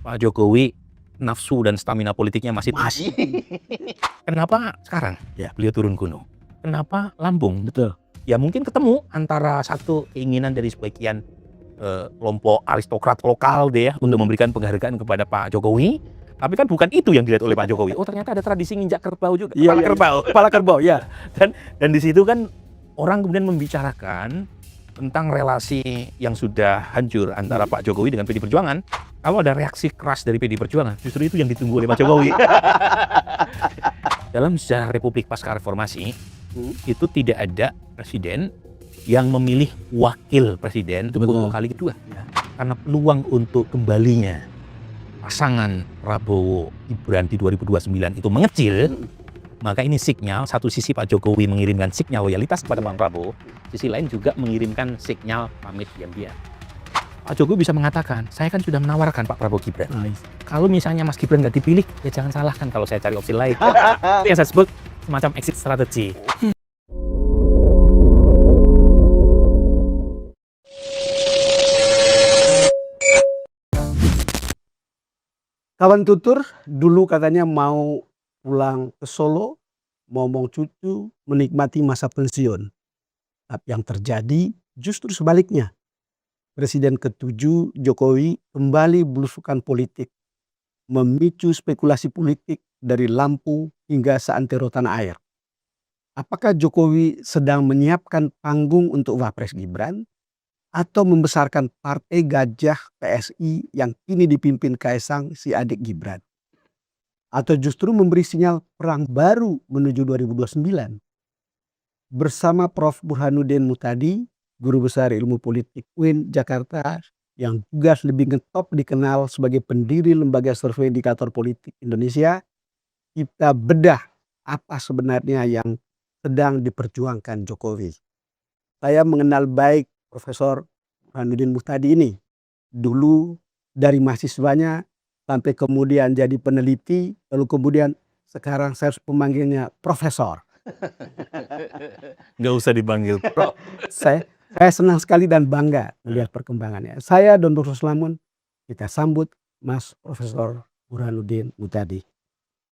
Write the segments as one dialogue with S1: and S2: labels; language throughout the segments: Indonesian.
S1: Pak Jokowi nafsu dan stamina politiknya masih
S2: Masih.
S1: Kenapa sekarang ya beliau turun gunung? Kenapa lambung?
S2: Betul.
S1: Ya mungkin ketemu antara satu keinginan dari sebagian kelompok aristokrat lokal deh ya untuk memberikan penghargaan kepada Pak Jokowi. Tapi kan bukan itu yang dilihat oleh Pak Jokowi. Oh ternyata ada tradisi nginjak kerbau juga. Kepala kerbau.
S2: Kepala kerbau, ya.
S1: Dan di situ kan orang kemudian membicarakan tentang relasi yang sudah hancur antara Pak Jokowi dengan PD Perjuangan. Kalau ada reaksi keras dari PD Perjuangan, justru itu yang ditunggu oleh Pak Jokowi. Dalam sejarah Republik pasca reformasi, itu tidak ada presiden yang memilih wakil presiden untuk kali kedua.
S2: Ya.
S1: Karena peluang untuk kembalinya pasangan Prabowo Gibran di 2029 itu mengecil, maka ini sinyal, satu sisi Pak Jokowi mengirimkan sinyal loyalitas kepada Pak Prabowo, sisi lain juga mengirimkan sinyal pamit diam-diam. Pak Jokowi bisa mengatakan, saya kan sudah menawarkan Pak Prabowo Gibran. Kalau misalnya Mas Gibran nggak dipilih, ya jangan salahkan kalau saya cari opsi lain. Itu yang saya sebut semacam exit strategy.
S2: Kawan tutur dulu katanya mau pulang ke Solo, mau cucu, menikmati masa pensiun. Tapi yang terjadi justru sebaliknya. Presiden ke-7 Jokowi kembali belusukan politik, memicu spekulasi politik dari Lampung hingga seantero tanah air. Apakah Jokowi sedang menyiapkan panggung untuk Wapres Gibran atau membesarkan partai gajah PSI yang kini dipimpin Kaisang si adik Gibran? Atau justru memberi sinyal perang baru menuju 2029? Bersama Prof. Burhanuddin Muhtadi, Guru Besar Ilmu Politik UIN Jakarta, yang juga lebih ngetop dikenal sebagai pendiri Lembaga Survei Indikator Politik Indonesia, kita bedah apa sebenarnya yang sedang diperjuangkan Jokowi. Saya mengenal baik Profesor Burhanuddin Muhtadi ini. Dulu dari mahasiswanya sampai kemudian jadi peneliti, lalu kemudian sekarang saya harus memanggilnya Profesor.
S1: Nggak usah dipanggil Prof.
S2: Saya senang sekali dan bangga melihat perkembangannya. Saya dan Dr. Slamun, kita sambut Mas Profesor Burhanuddin Muhtadi.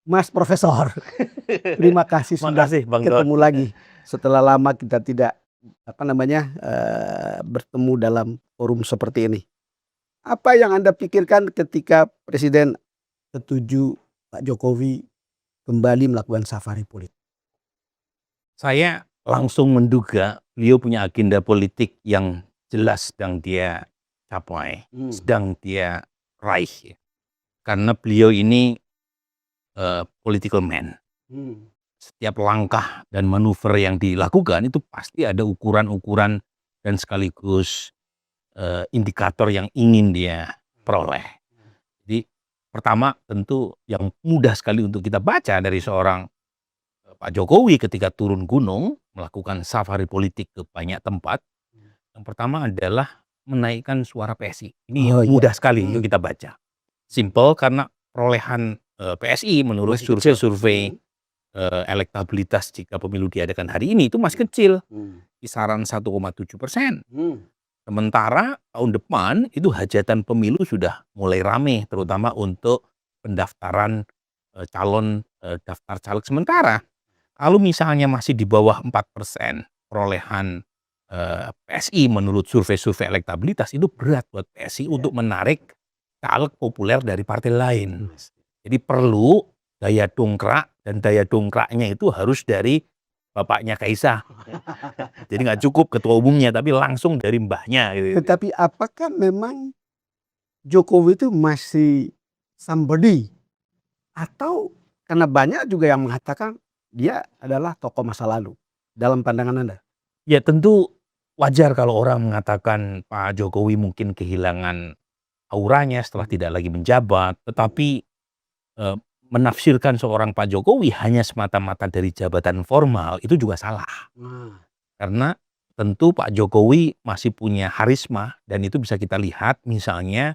S2: Mas Profesor, terima kasih sudah ketemu lagi. Setelah lama kita tidak bertemu dalam forum seperti ini. Apa yang Anda pikirkan ketika Presiden ke-7 Pak Jokowi kembali melakukan safari politik?
S1: Saya langsung menduga beliau punya agenda politik yang jelas sedang dia capai, sedang dia raih. Karena beliau ini political man. Setiap langkah dan manuver yang dilakukan itu pasti ada ukuran-ukuran dan sekaligus indikator yang ingin dia peroleh. Jadi pertama tentu yang mudah sekali untuk kita baca dari seorang Pak Jokowi ketika turun gunung melakukan safari politik ke banyak tempat. Yang pertama adalah menaikkan suara PSI. Ini mudah sekali yuk kita baca. Simple karena perolehan PSI menurut survei elektabilitas jika pemilu diadakan hari ini itu masih kecil, kisaran 1,7%. Sementara tahun depan itu hajatan pemilu sudah mulai rame, terutama untuk pendaftaran calon daftar caleg sementara. Kalau misalnya masih di bawah 4% perolehan PSI menurut survei elektabilitas, itu berat buat PSI untuk menarik caleg populer dari partai lain. Jadi perlu daya dongkrak, dan daya dongkraknya itu harus dari bapaknya Kaisang. Jadi nggak cukup ketua umumnya, tapi langsung dari mbahnya. Gitu.
S2: Tetapi apakah memang Jokowi itu masih somebody? Atau karena banyak juga yang mengatakan dia adalah tokoh masa lalu dalam pandangan Anda?
S1: Ya tentu wajar kalau orang mengatakan Pak Jokowi mungkin kehilangan auranya setelah tidak lagi menjabat, tetapi menafsirkan seorang Pak Jokowi hanya semata-mata dari jabatan formal itu juga salah. Karena tentu Pak Jokowi masih punya harisma, dan itu bisa kita lihat misalnya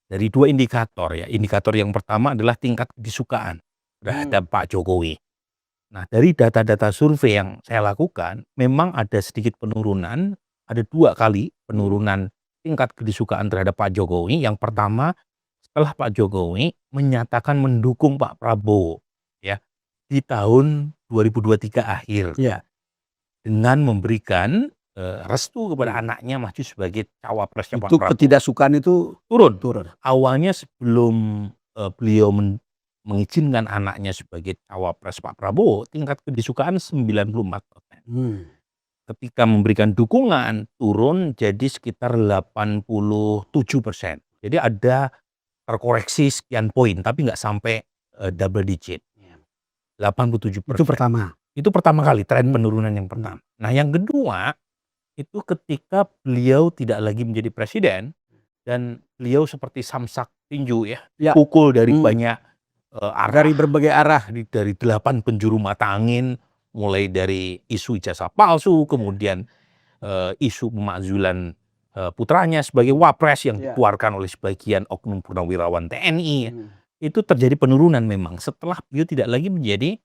S1: dari dua indikator ya. Indikator yang pertama adalah tingkat kesukaan terhadap Pak Jokowi. Nah, dari data-data survei yang saya lakukan, memang ada sedikit penurunan, ada 2 kali penurunan tingkat kesukaan terhadap Pak Jokowi. Yang pertama setelah Pak Jokowi menyatakan mendukung Pak Prabowo ya di tahun 2023 akhir
S2: Iya.
S1: dengan memberikan restu kepada anaknya maju sebagai cawapresnya Pak
S2: Itu
S1: Prabowo.
S2: ketidaksukaan itu
S1: Turun.
S2: turun.
S1: Awalnya sebelum beliau mengizinkan anaknya sebagai cawapres Pak Prabowo, tingkat kedisukaan 94%. Ketika memberikan dukungan turun jadi sekitar 87%. Jadi ada terkoreksi sekian poin, tapi nggak sampai double digit. 87%.
S2: Itu pertama.
S1: Itu pertama kali tren penurunan yang pertama. Nah, yang kedua itu ketika beliau tidak lagi menjadi presiden dan beliau seperti samsak tinju ya,
S2: Ya.
S1: pukul dari banyak arah,
S2: Dari berbagai arah.
S1: dari 8 penjuru mata angin, mulai dari isu ijazah palsu, kemudian isu pemakzulan putranya sebagai wapres yang dikeluarkan oleh sebagian oknum purnawirawan TNI. Itu terjadi penurunan memang setelah beliau tidak lagi menjadi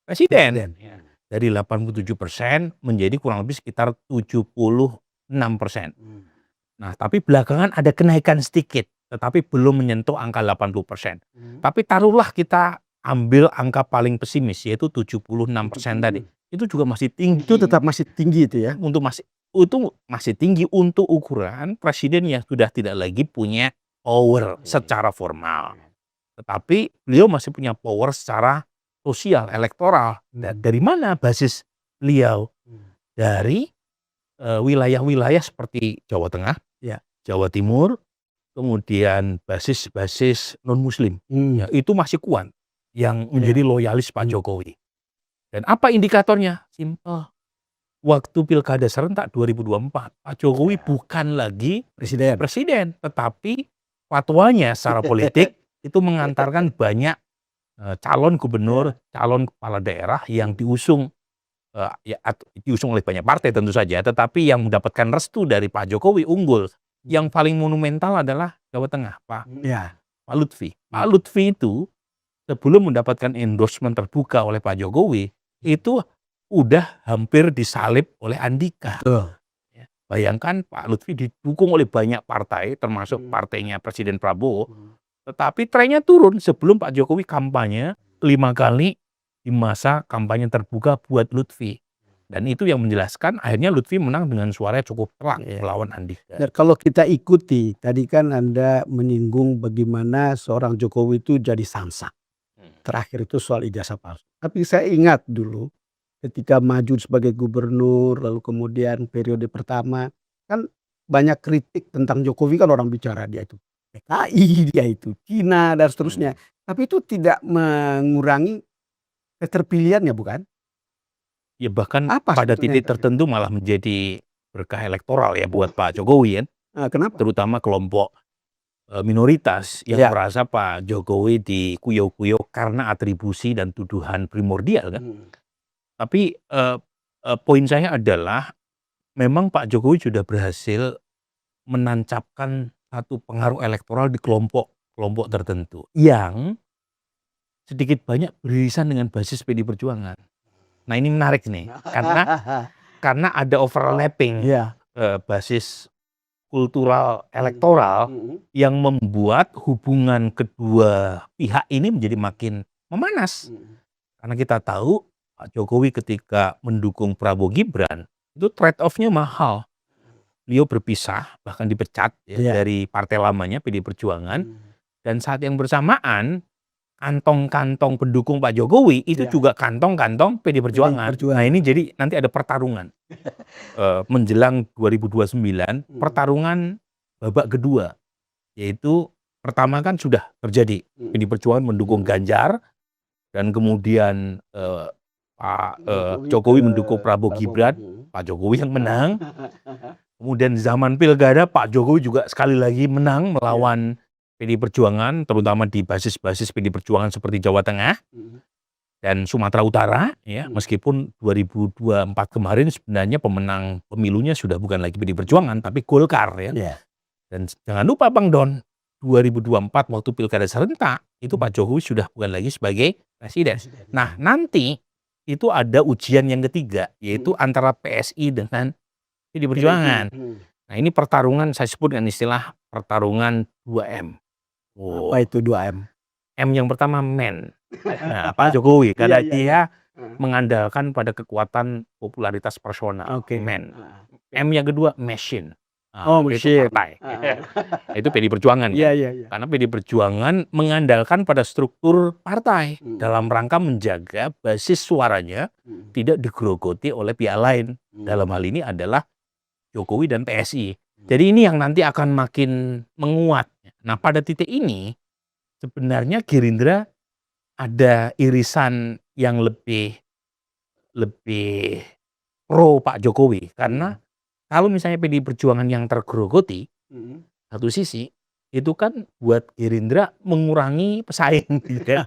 S1: presiden. Dari 87% menjadi kurang lebih sekitar 76%. Nah, tapi belakangan ada kenaikan sedikit, tetapi belum menyentuh angka 80%. Tapi taruhlah kita ambil angka paling pesimis, yaitu 76% tadi. Itu juga masih tinggi.
S2: Itu tetap masih tinggi itu ya?
S1: Itu masih tinggi untuk ukuran presiden yang sudah tidak lagi punya power secara formal. Tetapi beliau masih punya power secara sosial, elektoral. Dari mana basis beliau? Dari wilayah-wilayah seperti Jawa Tengah, Jawa Timur, kemudian basis-basis non-muslim. Ya, itu masih kuat yang menjadi loyalis Pak Jokowi. Dan apa indikatornya? Simpel. Waktu Pilkada serentak 2024, Pak Jokowi bukan lagi presiden, tetapi fatwanya secara politik itu mengantarkan banyak calon gubernur, calon kepala daerah yang diusung oleh banyak partai tentu saja, tetapi yang mendapatkan restu dari Pak Jokowi unggul. Yang paling monumental adalah Jawa Tengah, Pak Lutfi. Pak Lutfi itu sebelum mendapatkan endorsement terbuka oleh Pak Jokowi, itu udah hampir disalib oleh Andika. Ya, bayangkan Pak Lutfi didukung oleh banyak partai, termasuk partainya Presiden Prabowo, tetapi trennya turun sebelum Pak Jokowi kampanye 5 kali di masa kampanye terbuka buat Lutfi. Dan itu yang menjelaskan akhirnya Lutfi menang dengan suara cukup telak melawan Andika.
S2: Dan kalau kita ikuti, tadi kan Anda menyinggung bagaimana seorang Jokowi itu jadi samsak. Terakhir itu soal ijazah palsu. Tapi saya ingat dulu ketika maju sebagai gubernur, lalu kemudian periode pertama, kan banyak kritik tentang Jokowi, kan orang bicara dia itu PKI, dia itu Cina dan seterusnya. Tapi itu tidak mengurangi keterpilihannya, bukan?
S1: Ya bahkan pada titik tertentu malah menjadi berkah elektoral ya buat Pak Jokowi kan.
S2: Kenapa?
S1: Terutama kelompok minoritas yang merasa Pak Jokowi dikuyok-kuyok karena atribusi dan tuduhan primordial kan. Tapi poin saya adalah memang Pak Jokowi sudah berhasil menancapkan satu pengaruh elektoral di kelompok tertentu yang sedikit banyak beririsan dengan basis PD Perjuangan. Nah, ini menarik nih karena ada overlapping basis kultural elektoral yang membuat hubungan kedua pihak ini menjadi makin memanas. Karena kita tahu Pak Jokowi ketika mendukung Prabowo Gibran itu trade off-nya mahal. Beliau berpisah, bahkan dipecat dari partai lamanya PD Perjuangan, dan saat yang bersamaan kantong-kantong pendukung Pak Jokowi itu juga kantong-kantong PD Perjuangan. Nah, ini jadi nanti ada pertarungan menjelang 2029, pertarungan babak kedua, yaitu pertama kan sudah terjadi PD Perjuangan mendukung Ganjar, dan kemudian Pak Jokowi mendukung Prabowo Gibran, Pak Jokowi yang menang. Kemudian zaman pilkada Pak Jokowi juga sekali lagi menang melawan PD Perjuangan, terutama di basis-basis PD Perjuangan seperti Jawa Tengah dan Sumatera Utara. Ya, meskipun 2024 kemarin sebenarnya pemenang pemilunya sudah bukan lagi PD Perjuangan, tapi Golkar ya. Dan jangan lupa Bang Don, 2024 waktu pilkada serentak itu Pak Jokowi sudah bukan lagi sebagai presiden. Nah, nanti itu ada ujian yang ketiga, yaitu antara PSI dengan PD Perjuangan. Nah, ini pertarungan saya sebut dengan istilah pertarungan 2M. Oh,
S2: Apa itu 2M?
S1: M yang pertama man. Nah, Pak Jokowi karena
S2: Iya, iya,
S1: dia
S2: Heeh.
S1: mengandalkan pada kekuatan popularitas personal,
S2: Oke.
S1: man.
S2: Heeh.
S1: M yang kedua machine.
S2: Oh,
S1: Itu
S2: mesin.
S1: partai.
S2: Heeh.
S1: Itu PD Perjuangan
S2: Iya,
S1: kan.
S2: iya, iya.
S1: Karena PD Perjuangan mengandalkan pada struktur partai dalam
S2: Mhm.
S1: rangka menjaga basis suaranya
S2: Mhm.
S1: tidak digerogoti oleh pihak lain. Dalam hal ini adalah Jokowi dan PSI. Jadi ini yang nanti akan makin menguat. Nah, pada titik ini sebenarnya Gerindra ada irisan yang lebih pro Pak Jokowi. Karena kalau misalnya PDI Perjuangan yang tergerogoti,
S2: Mhm.
S1: satu sisi, itu kan buat Gerindra mengurangi pesaing gitu ya.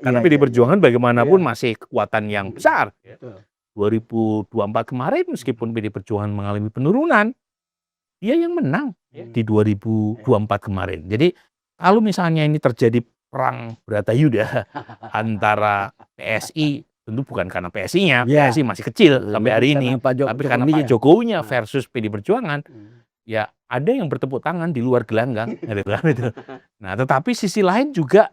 S1: Karena
S2: Iya,
S1: PDI
S2: iya, iya.
S1: Perjuangan bagaimanapun
S2: Iya.
S1: masih kekuatan yang
S2: Mhm.
S1: besar.
S2: Betul.
S1: 2024 kemarin meskipun PDI Perjuangan mengalami penurunan, dia yang menang di 2024 kemarin. Jadi kalau misalnya ini terjadi perang Bratayuda antara PSI, tentu bukan karena PSI-nya,
S2: Iya.
S1: PSI masih kecil sampai hari
S2: Karena
S1: ini,
S2: Pak
S1: tapi karena Pak
S2: Jokowinya.
S1: Jokowinya
S2: Nah.
S1: versus PDI Perjuangan,
S2: Mhm.
S1: ya ada yang bertepuk tangan di luar gelanggang, gitu kan itu. Nah, tetapi sisi lain juga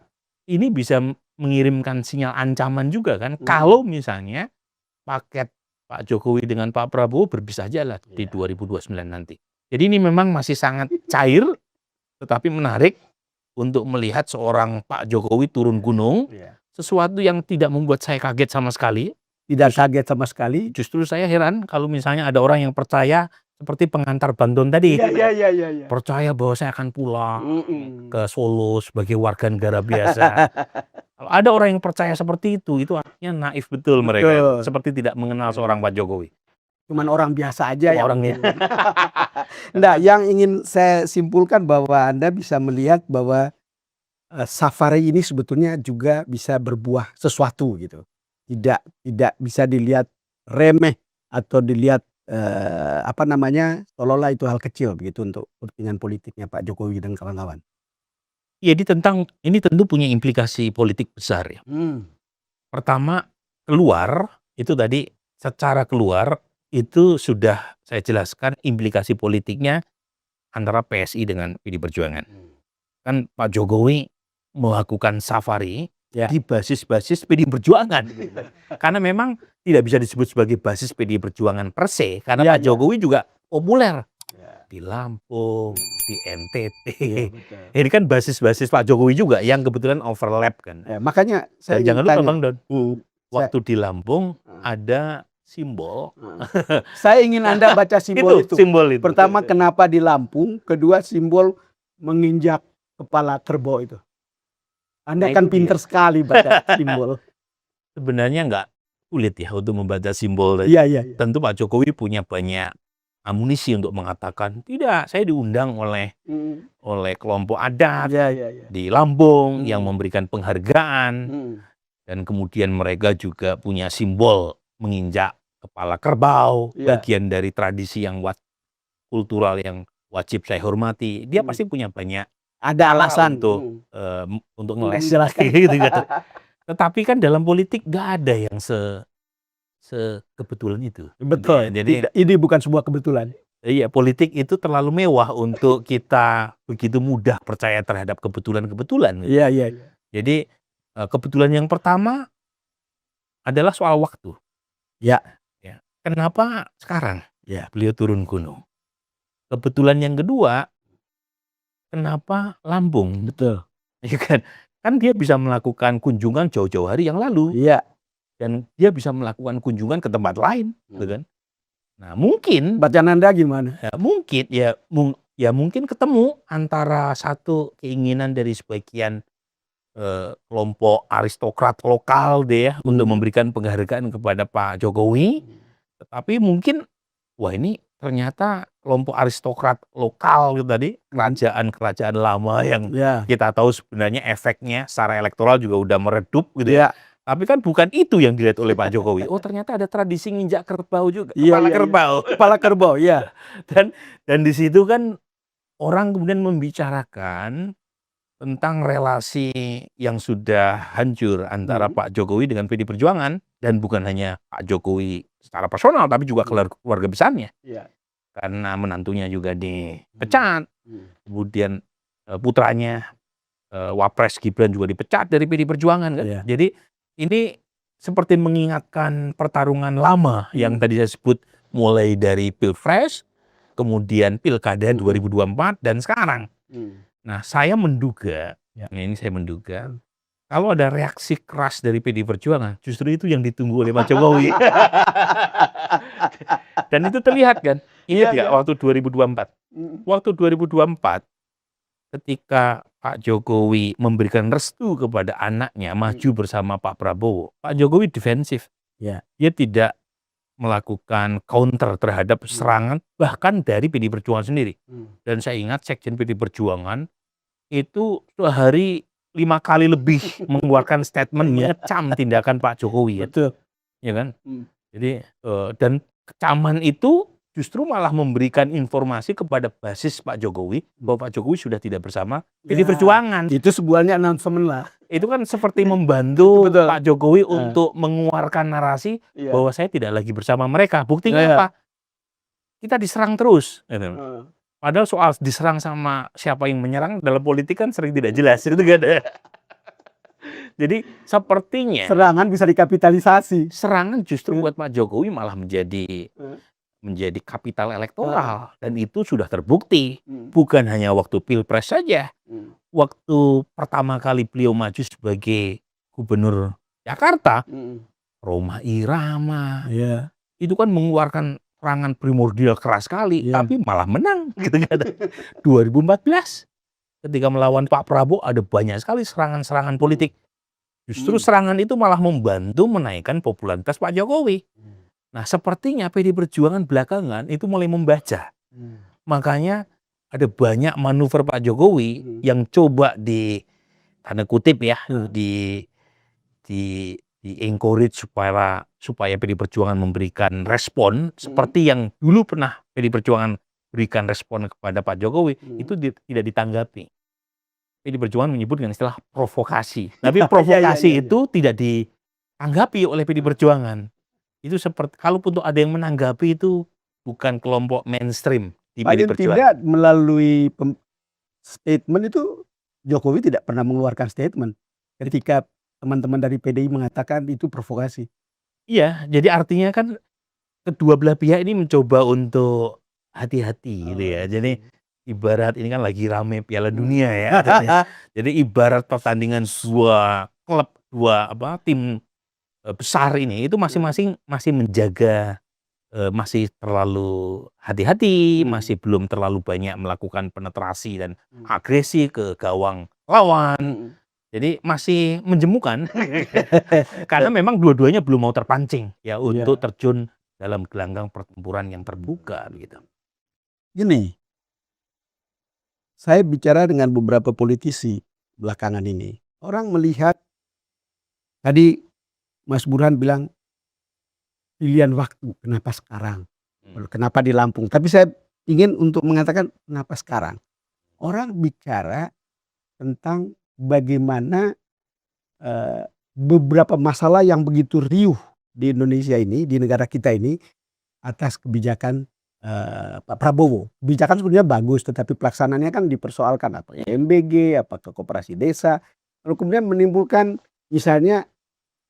S1: ini bisa mengirimkan sinyal ancaman juga kan, kalau misalnya paket Pak Jokowi dengan Pak Prabowo berpisah jalan di
S2: Iya.
S1: 2029 nanti. Jadi ini memang masih sangat cair, tetapi menarik untuk melihat seorang Pak Jokowi turun gunung,
S2: Iya.
S1: sesuatu yang tidak membuat saya kaget sama sekali.
S2: Tidak kaget sama sekali.
S1: Justru saya heran kalau misalnya ada orang yang percaya seperti pengantar Banten tadi.
S2: Iya, iya, iya, iya.
S1: Percaya bahwa saya akan pulang
S2: Mhm.
S1: ke Solo sebagai warga negara biasa. Kalau ada orang yang percaya seperti itu artinya naif betul mereka.
S2: Betul.
S1: Seperti tidak mengenal seorang Pak Jokowi.
S2: Cuman orang biasa aja yang
S1: Orangnya.
S2: Enggak, yang ingin saya simpulkan bahwa Anda bisa melihat bahwa safari ini sebetulnya juga bisa berbuah sesuatu gitu. Tidak bisa dilihat remeh atau dilihat seolah-olah itu hal kecil begitu untuk kepentingan politiknya Pak Jokowi dan kawan-kawan.
S1: Jadi ini tentu punya implikasi politik besar ya. Pertama, itu tadi secara keluar itu sudah saya jelaskan implikasi politiknya antara PSI dengan PD Perjuangan. Kan Pak Jokowi melakukan safari
S2: Ya.
S1: di basis-basis PD Perjuangan. Karena memang tidak bisa disebut sebagai basis PD Perjuangan per se, karena
S2: Ya,
S1: Pak
S2: ya.
S1: Jokowi juga populer
S2: Ya.
S1: di Lampung, di NTT.
S2: Iya, betul.
S1: Ini kan basis-basis Pak Jokowi juga yang kebetulan overlap kan.
S2: Ya, makanya saya
S1: Dan jangan lupa
S2: tanya.
S1: Bang Don, waktu
S2: Saya-
S1: di Lampung ada simbol.
S2: Saya ingin Anda baca simbol itu.
S1: Simbol itu.
S2: Pertama, kenapa di Lampung? Kedua, simbol menginjak kepala kerbau itu. Anda
S1: Nah,
S2: kan
S1: itu
S2: pinter sekali baca simbol.
S1: Sebenarnya nggak sulit ya untuk membaca simbol.
S2: Iya, iya, iya.
S1: Tentu Pak Jokowi punya banyak amunisi untuk mengatakan, tidak, saya diundang oleh kelompok adat
S2: Iya, iya, iya.
S1: di Lampung yang memberikan penghargaan. Dan kemudian mereka juga punya simbol menginjak kepala kerbau,
S2: Iya.
S1: bagian dari tradisi yang kultural yang wajib saya hormati. Dia pasti punya banyak
S2: Ada
S1: cara
S2: alasan
S1: untuk ngeles lagi gitu kan. Tetapi kan dalam politik nggak ada yang sekebetulan itu.
S2: Betul.
S1: Jadi
S2: Ini bukan sebuah kebetulan.
S1: iya, politik itu terlalu mewah untuk kita begitu mudah percaya terhadap kebetulan-kebetulan.
S2: Iya, iya, iya.
S1: Jadi kebetulan yang pertama adalah soal waktu.
S2: Ya.
S1: Kenapa sekarang
S2: Ya.
S1: beliau turun gunung? Kebetulan yang kedua, kenapa Lampung?
S2: Betul.
S1: Ya kan? Kan dia bisa melakukan kunjungan jauh-jauh hari yang lalu.
S2: Iya.
S1: Dan dia bisa melakukan kunjungan ke tempat lain, gitu kan? Nah, mungkin
S2: Bacaan Anda gimana?
S1: mungkin ketemu antara satu keinginan dari sebagian kelompok aristokrat lokal deh ya, untuk memberikan penghargaan kepada Pak Jokowi. Tetapi mungkin wah ini ternyata kelompok aristokrat lokal gitu tadi, kerajaan lama yang kita tahu sebenarnya efeknya secara elektoral juga udah meredup gitu ya. Tapi kan bukan itu yang dilihat oleh Pak Jokowi. Oh, ternyata ada tradisi nginjak kerbau juga, kepala kerbau.
S2: Ya.
S1: Dan di situ kan orang kemudian membicarakan tentang relasi yang sudah hancur antara Pak Jokowi dengan PD Perjuangan, dan bukan hanya Pak Jokowi secara personal tapi juga keluarga besarnya. Karena menantunya juga dipecat, kemudian putranya Wapres Gibran juga dipecat dari PD Perjuangan kan.
S2: Iya.
S1: Jadi ini seperti mengingatkan pertarungan lama yang tadi saya sebut, mulai dari Pilpres, kemudian Pilkada 2024 dan sekarang. Nah, saya menduga, ini saya menduga, kalau ada reaksi keras dari PD Perjuangan, justru itu yang ditunggu oleh Pak Jokowi. Dan itu terlihat kan, ingat nggak waktu 2024? Waktu 2024, ketika Pak Jokowi memberikan restu kepada anaknya maju bersama Pak Prabowo, Pak Jokowi defensif.
S2: Ya.
S1: Dia tidak melakukan counter terhadap serangan bahkan dari PD Perjuangan sendiri. Dan saya ingat Sekjen PD Perjuangan itu sehari 5 kali lebih mengeluarkan statement mengecam tindakan Pak Jokowi.
S2: Betul.
S1: Ya kan? Jadi dan kecaman itu justru malah memberikan informasi kepada basis Pak Jokowi bahwa Pak Jokowi sudah tidak bersama PD Perjuangan.
S2: Itu sebuahnya announcement lah.
S1: Itu kan seperti membantu
S2: Betul.
S1: Pak Jokowi untuk mengeluarkan narasi bahwa saya tidak lagi bersama mereka. Buktinya apa? Kita diserang terus. Padahal soal diserang sama siapa yang menyerang dalam politik kan sering tidak jelas. Itu gak ada. Jadi sepertinya
S2: Serangan bisa dikapitalisasi.
S1: serangan justru buat Pak Jokowi malah menjadi kapital elektoral. Dan itu sudah terbukti. Bukan hanya waktu Pilpres saja. Waktu pertama kali beliau maju sebagai gubernur Jakarta, Rhoma Irama, itu kan mengeluarkan serangan primordial keras sekali, tapi malah menang. Gitu kan. 2014, ketika melawan Pak Prabowo ada banyak sekali serangan-serangan politik. Justru serangan itu malah membantu menaikkan popularitas Pak Jokowi. Nah, sepertinya PD Perjuangan belakangan itu mulai membaca. Makanya ada banyak manuver Pak Jokowi yang coba tanda kutip ya, di encourage supaya PD Perjuangan memberikan respon seperti yang dulu pernah PD Perjuangan berikan respon kepada Pak Jokowi, itu tidak ditanggapi. PD Perjuangan menyebutkan istilah provokasi. Tapi provokasi itu tidak ditanggapi oleh PD Perjuangan. Itu seperti, kalaupun ada yang menanggapi, itu bukan kelompok mainstream di PD
S2: Paling
S1: Perjuangan.
S2: tidak melalui statement itu Jokowi tidak pernah mengeluarkan statement ketika teman-teman dari PDI mengatakan itu provokasi.
S1: Iya, jadi artinya kan kedua belah pihak ini mencoba untuk hati-hati gitu ya. Jadi ibarat ini kan lagi rame Piala Dunia ya. Jadi ibarat pertandingan dua klub, tim besar ini itu masing-masing masih menjaga, masih terlalu hati-hati, masih belum terlalu banyak melakukan penetrasi dan agresi ke gawang lawan. Jadi masih menjemukan karena memang dua-duanya belum mau terpancing ya untuk terjun dalam gelanggang pertempuran yang terbuka gitu.
S2: Gini, saya bicara dengan beberapa politisi belakangan ini. Orang melihat, tadi Mas Burhan bilang pilihan waktu, kenapa sekarang? Kenapa di Lampung? Tapi saya ingin untuk mengatakan kenapa sekarang. Orang bicara tentang bagaimana beberapa masalah yang begitu riuh di Indonesia ini, di negara kita ini, atas kebijakan Pak Prabowo. Kebijakan sebenarnya bagus, tetapi pelaksanaannya kan dipersoalkan, apa MBG, apakah koperasi desa, lalu kemudian menimbulkan, misalnya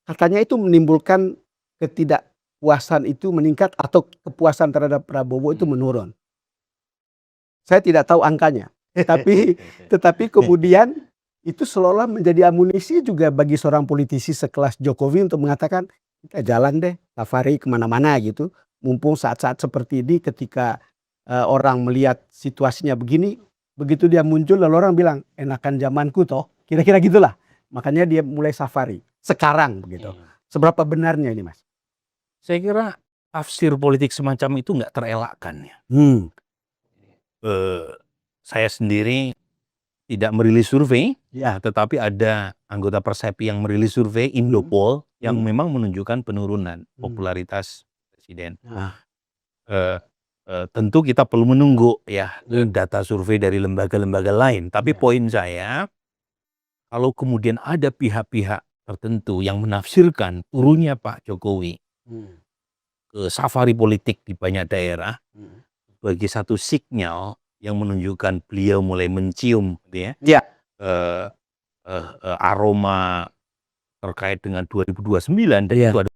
S2: katanya itu menimbulkan ketidakpuasan itu meningkat atau kepuasan terhadap Prabowo itu menurun. Saya tidak tahu angkanya, tetapi kemudian itu seolah menjadi amunisi juga bagi seorang politisi sekelas Jokowi untuk mengatakan kita jalan deh safari kemana-mana gitu. Mumpung saat-saat seperti ini ketika orang melihat situasinya begini, begitu dia muncul lalu orang bilang enakan zamanku toh, kira-kira gitulah. Makanya dia mulai safari sekarang begitu. Seberapa benarnya ini Mas?
S1: Saya kira tafsir politik semacam itu nggak terelakkan ya. Saya sendiri tidak merilis survei, tetapi ada anggota Persepi yang merilis survei Indopol yang memang menunjukkan penurunan popularitas presiden. Tentu kita perlu menunggu ya data survei dari lembaga-lembaga lain. Tapi poin saya, kalau kemudian ada pihak-pihak tertentu yang menafsirkan turunnya Pak Jokowi ke safari politik di banyak daerah sebagai satu sinyal yang menunjukkan beliau mulai mencium gitu ya, aroma terkait dengan 2029 dan
S2: Iya.
S1: itu ada